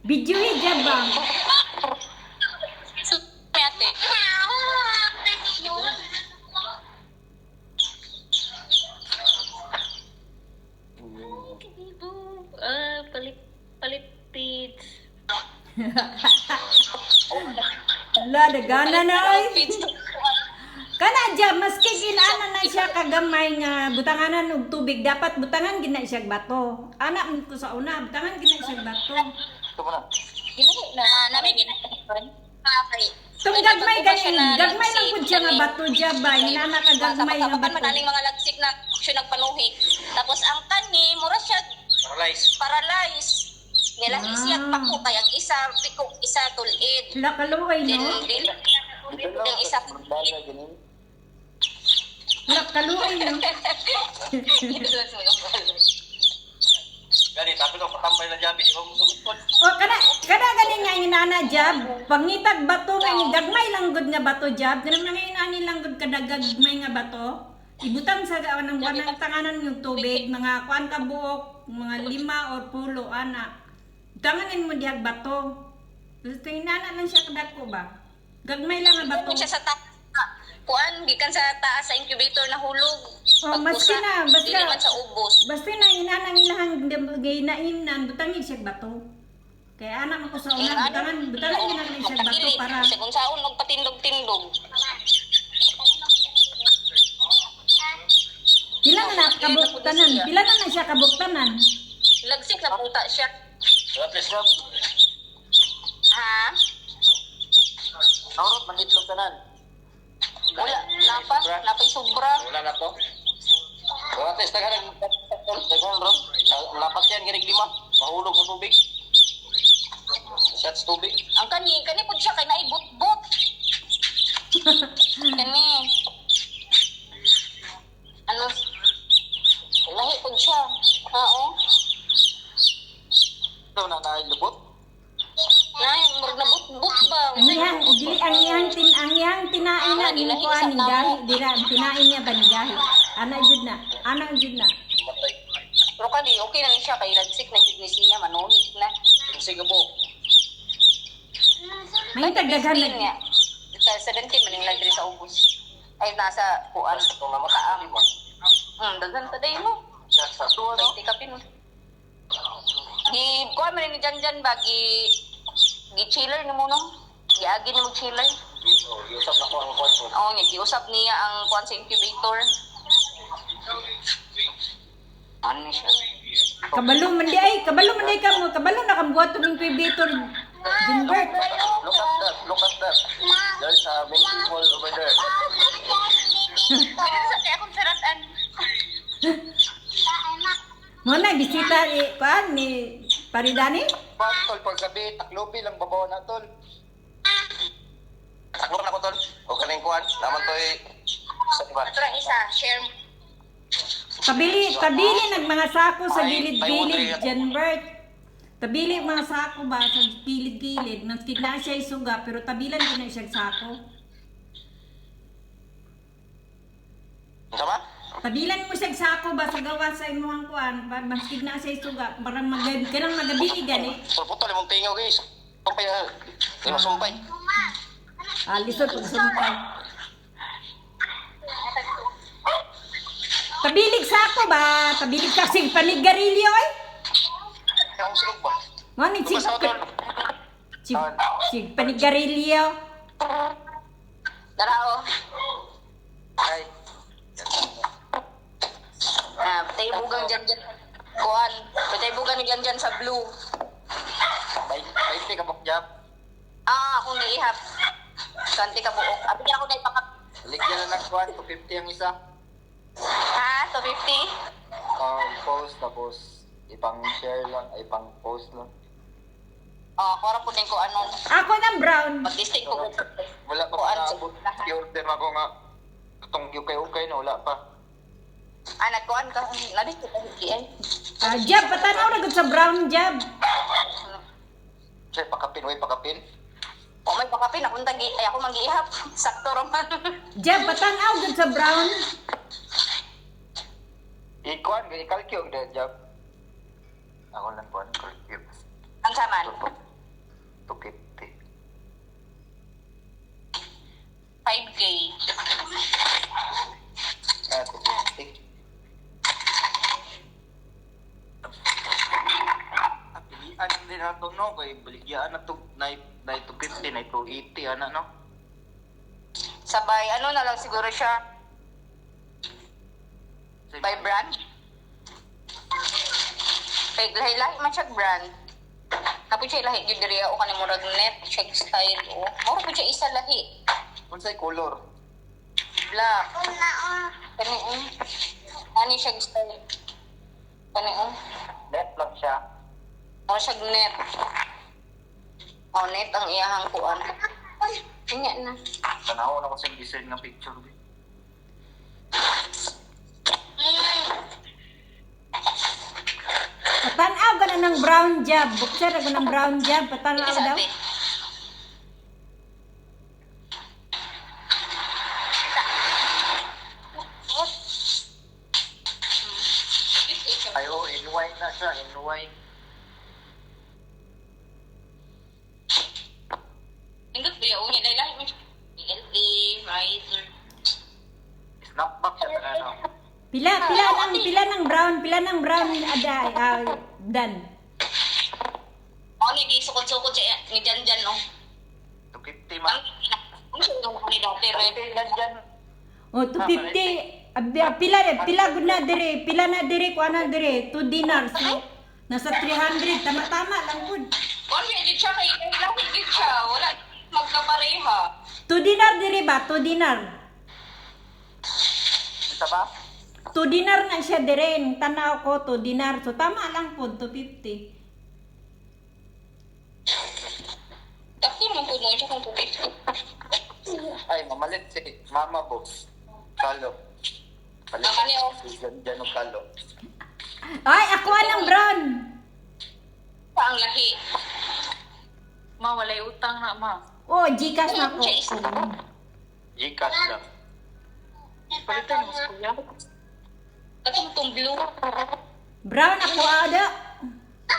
Video hijab ba? Ate. Palit feeds. Ala, dagana na ay. Kana jab maski kinana na siya kagamay nga butanganan og tubig dapat butangan gina siya bato. Ana man ko sa una butangan gina siya bato. Ito mo na. Ginani na. Nami ginani. Okay. Tung gagmay ganin, gagmay lang pud siya nga bato jab ba hinana ka gagmay nga Kapag bato. manaling mga lagsik na siya nagpanuhi. Tapos ang kani, mura siya paralyzed. Nila siya pako kaya isa pikok isa tulid. Sila kaluoy Then no. dili Ito lang. yung isa Bala, ganun. Sila kaluoy no. Gani, tapos ako patambay na jabi. Di ba mo sumipod? O kada ganin nga hinana jab pangitag bato nga ni gagmay lang gud nga bato jab kanang mga inani lang gud kada gagmay nga bato. Ibutang sa ng wanang tanganan yung tubig, mga kuan ka buok, mga 5 or 10 ana. Tanganin mo diag bato. Gusto inana lang siya kadako ba? Gagmay lang nga bato. Kung siya sa taas, kuan gikan sa taas sa incubator na hulog. Oh, maski na, Dili man basta sa ubos. basta na inana ilahang ginaimnan butangin siya bato. Kaya anak ko sa una, butangan ginagay siya bato para Sa kung saon magpatindog-tindog. pila na kabuktanan, pila na siya kabuktanan. Lagsik na punta siya. Wala, please, Rob. Ha? Naurot, manitlog tanan. Wala, napay sobra. Wala na to. Wala, please, tagaan. Tagaan, Rob. Lapat yan, ginig 5. Mahulog ng tubig. Shots tubig. Ang kani po siya kay naibot-bot. Kani. Ano? Lahi po siya. Oo. Ito na nailubot. Nay, murag na but ba? Ang iyang tinain na ni kuan ning gahi, dira ang tinain niya ba ni gahi. Ana jud na. Matay. Pero kani okay lang siya kay lagsik na jud ni siya manuhit na. Yung sige po. May tagdagan na. niya. Sa 17 maning lagri sa ubos. Ay nasa kuan. Ito na makaami mo. Daghan ta day mo. Shots sa tuwa, no? 20 kapin. Kuan man ni Janjan ba gi-chiller ni mo no? Giagi ni mo chiller. Yusap na ko ang konsol. Oo, giusap niya ang kuan sa incubator. Ano siya? Kabalo man di ka mo, kabalo na kambuhat tong incubator. Junbert. Look at that, look at that. There's a many people over there. Kaya sa kaya akong saratan. Mo na bisita kuan ni Paridani. Tol, pag gabi, taklobi lang babaw na, tol. Taklo na ko, tol. O kaning kuhan. Naman to sa iba. Ito lang isa, share. Tabili nag mga sako sa gilid-gilid, Junbert. Tabili mga sako ba sa gilid-gilid. Nang na siya isuga pero tabilan din na siya sako. Sama? Tabilan mo siya sako ba sa gawa sa imuhang kuan, maskig na siya isuga, parang kanang magabi gani. Putol, imong tingaw, guys. Sumpay, ha. Hindi mo sumpay. Lisod pag sumpay. Tabilig sako ba? Tabilig kasing panigarilyo ay. Ang sulog ba? Ngunit Tumas ako, tol. sig panigarilyo. Darao. Ay. Patay bugang dyan. Kuan. Patay bugang ni dyan sa blue. Ay, ka bukjab. Akong niihap. Kanti ka buok. Abi niya ako na ipakap. Ligyan na ng kuhan, 250 ang isa. Ha? 250? Post, tapos ipang-share lang, ay pang-post lang. Kora po din ko ano. Ako ng brown. Mag-distinct ko. Wala pa Kuan pa sa naabot. lahat. I-order ako nga. Itong ukay-ukay na, wala pa. Nagkuhan ka. Nadistinct ka hindi eh. Jab, patanaw na gud sa brown jab. Siya, pakapin, uy, pakapin. O may pakapin. Ako mag-iihap. Sakto raman. Jab, patanaw gud sa brown. Ikuan, gani kalkyo, job. Ako lang kuhan, kalkyo. Ang saman. din ato no kay baligyan na to na 250 na 280 ana no. Sabay, ano na lang siguro siya? By brand? Kay lahi-lahi man siya brand. Kapag siya lahi, yun diri ako kanang murag net, check style o. Mura po siya isa lahi. Unsay color? Black. Kani Ani siya style. Kani Net lang siya. O siya net. O net ang iyahang kuan. Kanya na. Tanaw na ko sa design nga picture. Patanaw ka na ng brown job. Buksan ako ng brown job. Patanaw daw. Ay oh, NY na siya, NY. Indot ba yung lahi-lahi man siya? LA, Riser. Snapback siya ano. Pila ng brown aday dan. O, nag-isukod-sukod siya ni Jan, no? 250 Ang man. ang siya yung ni dati, red. Yan. O 250. Pila gud na dire ko ana dire 2 dinars no. Nasa 300 tama lang pud. Kung medyo siya kay lahi din siya, wala magkapareha. 2 dinar dire ba? 2 dinar. Isa ba? 2 dinar na siya dire. Tanaw ko 2 dinar. So tama lang pud 250. Dati naman po siya kung 250. Ay, mamalit si Mama Boss. Kalo. Palit Ang kaniyo. Diyan ng kalo. Ay, ako ng brown. Pa ang lahi. Ma, walay utang na, ma. Oh, Gcash na ko. Gcash lang. Palitan mo sa kuya. Katong tong blue. Brown ako ada.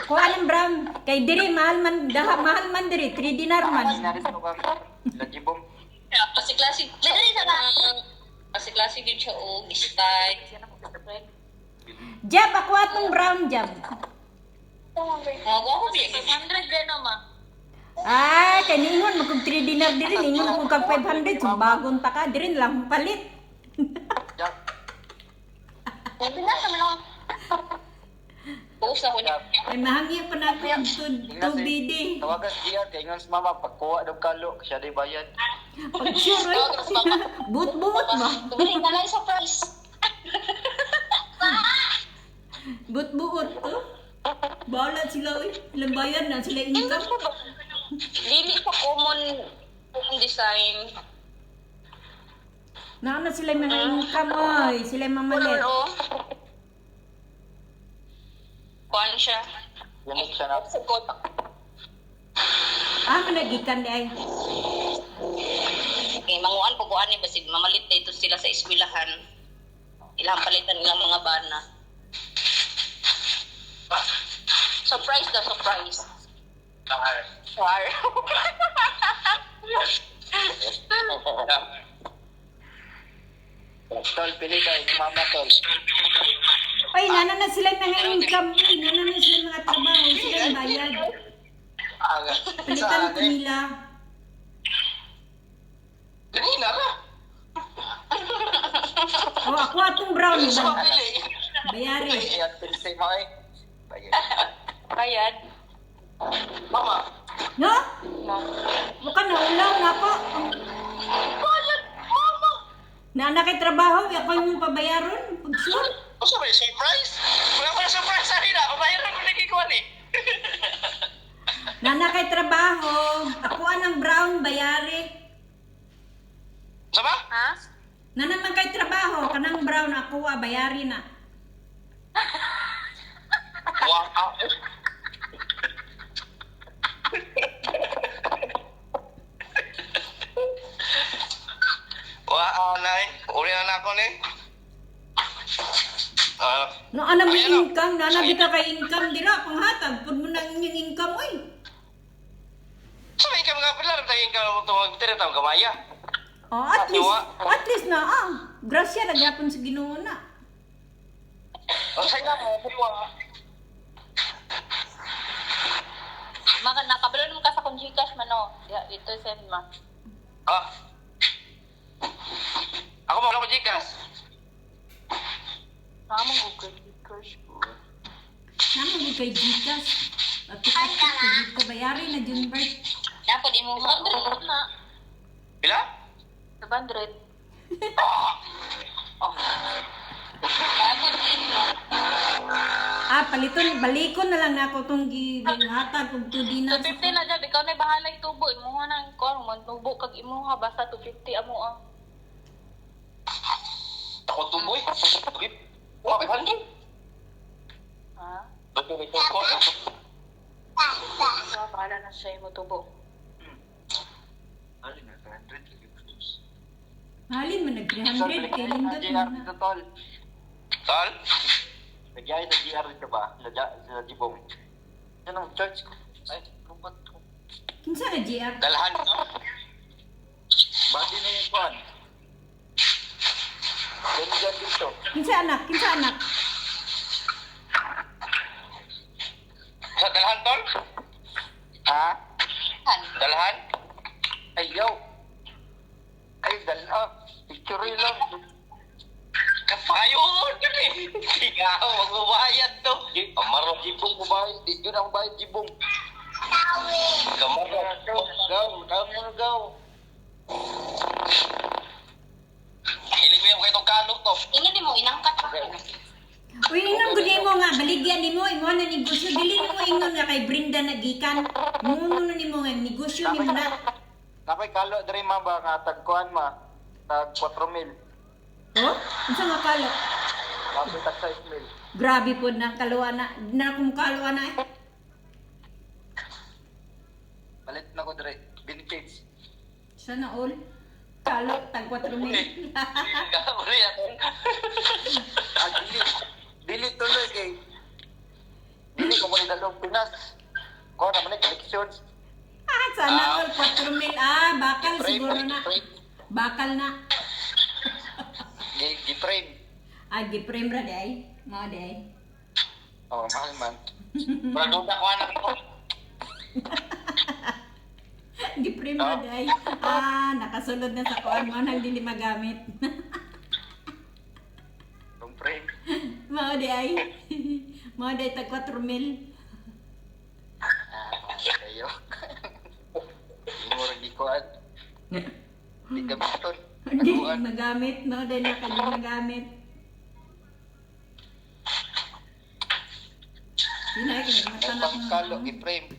Ko anong brown. Kay dire mahal man dire 3 dinar man. Naris mo ka. Lagibom. Klase-klase. Klase-klase din siya, o. Style. Jab ako atong brown jab. Mga ko biya. 500 din, ma. Ah, kaningon magkog 3 dinar dire ningon ko kag 500 so bagong taka dire lang palit. Jack. Sabi na, sabi na. Post ako niya. Ay mahangi pa na ko to BD. Tawagan siya kay ngon sa mama pagkuha daw kalo siya di bayad. Pag sure oy. But ba? Tumili na lang sa price. But to. Bala sila oy. Ilang bayad na sila income. Dili pa common design. Na sila mga income oy. Sila mamalit. Oo. Kuhan siya. Unique siya na. Sukot. Ah, managikan di ay. Manguan po kuhan ni basig mamalit dito sila sa eskwelahan. Ilang palitan ilang mga bana. Surprise daw, surprise. Char. Tol, pili ka yung mama tol. Ay, nana na sila mga income. Ay, nana na sila mga trabaho. Sila ang bayad. Aga. Palitan ko nila. Kanina ka. O, ako atong brown ba? Bayari. Iyan pinsay mo eh. Bayad. Bayad. Mama. No? Mukha na ulaw na ako. Bayad, mama. Nana kay trabaho, ako yung pabayaron. Pag sure. Gusto mo yung surprise? Wala ko na surprise sa akin ah. Pabayaran ko nagkikuhan eh. Nana kay trabaho, ako anang brown, bayari. Sama? Ha? Nana man kay trabaho, kanang brown, ako bayari na. Wow. Wow, nay. Uli na ako ni. No, ana mo income, nana bita kay income dira, panghatag, pud mo na inyong income, oy. So, ikaw mga pilar, tayo ikaw mo tuwag tira gamaya. Oh, at least na, grasya na gyapon sa Ginoo na. O, sa'yo na mo, piwa. Dito send ma. Ah. Ako mo, wala ko Gcash. Mama Google Gcash ko. Naman mo kay Gcash. Pagkakit ko dito bayari na June Bert. Dapat imo mo. 100 na. Pila? 700. Dapat imo. Paliton, balikon na lang na ako itong gihatag kung 2 dinar. 250 na dyan. Ikaw na bahala itubo. Imo nga nang kuha. Magtubo kag imo ha. Basta 250 amo ang. Ako tuboy. Wala, 500. Ha? Ba't yung ito ko? So, bahala na siya imo tubo. Ano na, 300 lagi gusto. Halin mo nag 300 kay lindot mo na. Tol? Nagyay sa GR ka ba? Sa Jibong. Yan ang church ko. Ay, lumbat ko. Kinsa na GR? Dalahan. Bati na yung kwan. Ganyan dito. Kinsa anak? Kinsa anak? Sa dalahan, Tol? Ha? Dalahan? Ay, yo. Ay, dalahan. Picture lang. Kapayon kami. Ikaw, magbabayad to. Amarang jibong mabayad. Di yun ang bayad jibong. Kamarang. Gaw. Hilig mo yung kayo itong kanong to. Ingin di mo inangkat pa. Uy, ingon gud mo nga baligyan nimo imo na negosyo dili mo ingon nga kay Brenda nagikan. Muno na nimo nga negosyo nimo na. Napay kalo diri ma ba nga tagkuan ma. Tag 4,000. Oh? Unsa nga kalo? Napay tag 6,000. Grabe po na kaluwa na kumukaluwa na eh. Palit na ko diri. Vintage. Sana all. Kalo tag 4,000. Uli ako. Dili tuloy kay. Dili ko mo ni dalong Pinas. Ko na man collections. Sana all 4,000. Bakal siguro na. Bakal na. Gi-frame. Gi-frame ra day. Mo day. Oh, mahal man. Produda ko anak ko. Gi-frame ra day. Nakasulod na sa kuan mo nang dili magamit. Yung frame. Mo day. Mo day tag 4,000. Ayo. Mura di kuan. Di gamiton. Hindi magamit, no? Dahil na kanya magamit. Sinay, kinagmatanak Ang kalo, gi-frame.